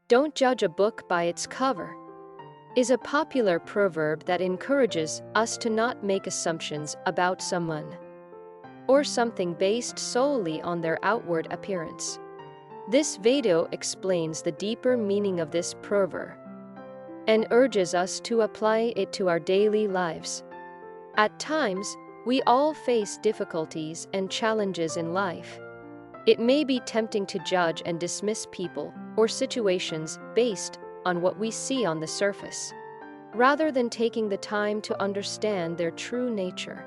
Don't judge a book by its cover is a popular proverb that encourages us to not make assumptions about someone or something based solely on their outward appearance. This video explains the deeper meaning of this proverb and urges us to apply it to our daily lives. At times, we all face difficulties and challenges in life. It may be tempting to judge and dismiss people or situations based on what we see on the surface, rather than taking the time to understand their true nature.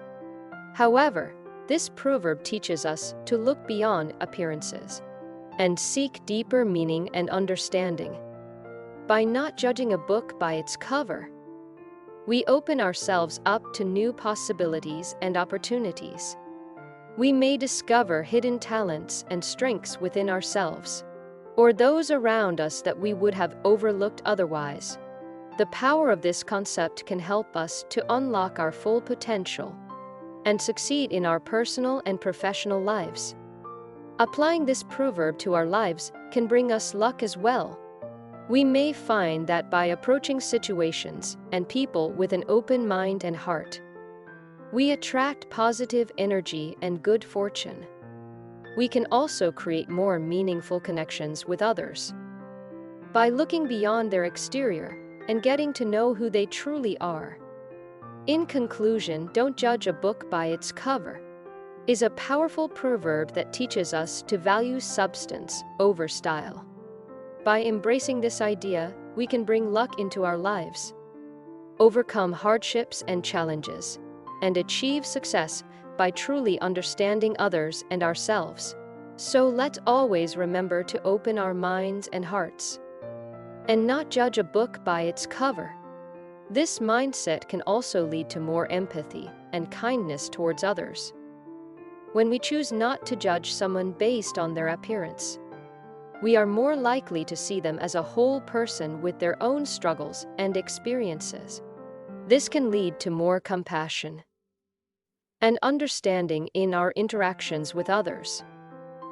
However, this proverb teaches us to look beyond appearances and seek deeper meaning and understanding. By not judging a book by its cover, we open ourselves up to new possibilities and opportunities. We may discover hidden talents and strengths within ourselves, or those around us that we would have overlooked otherwise. The power of this concept can help us to unlock our full potential and succeed in our personal and professional lives. Applying this proverb to our lives can bring us luck as well. We may find that by approaching situations and people with an open mind and heart, we attract positive energy and good fortune. We can also create more meaningful connections with others by looking beyond their exterior and getting to know who they truly are. In conclusion, don't judge a book by its cover is a powerful proverb that teaches us to value substance over style. By embracing this idea, we can bring luck into our lives, overcome hardships and challenges, and achieve success by truly understanding others and ourselves. So let's always remember to open our minds and hearts and not judge a book by its cover. This mindset can also lead to more empathy and kindness towards others. When we choose not to judge someone based on their appearance, we are more likely to see them as a whole person with their own struggles and experiences. This can lead to more compassion and understanding in our interactions with others.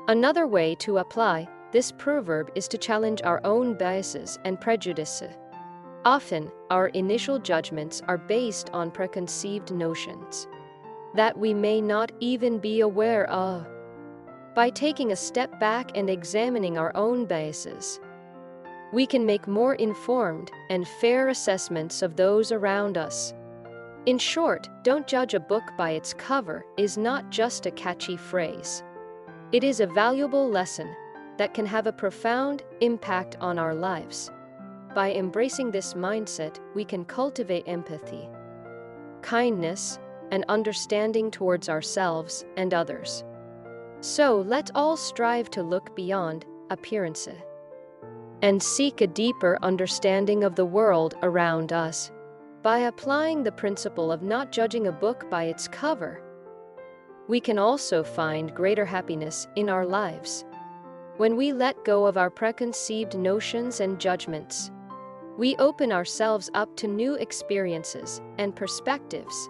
Another way to apply this proverb is to challenge our own biases and prejudices. Often, our initial judgments are based on preconceived notions that we may not even be aware of. By taking a step back and examining our own biases, we can make more informed and fair assessments of those around us. In short, don't judge a book by its cover is not just a catchy phrase. It is a valuable lesson that can have a profound impact on our lives. By embracing this mindset, we can cultivate empathy, kindness, and understanding towards ourselves and others. So let's all strive to look beyond appearances and seek a deeper understanding of the world around us. By applying the principle of not judging a book by its cover, we can also find greater happiness in our lives. When we let go of our preconceived notions and judgments, we open ourselves up to new experiences and perspectives.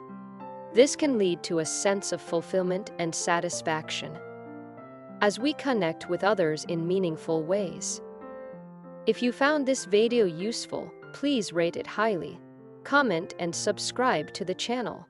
This can lead to a sense of fulfillment and satisfaction as we connect with others in meaningful ways. If you found this video useful, please rate it highly, comment, and subscribe to the channel.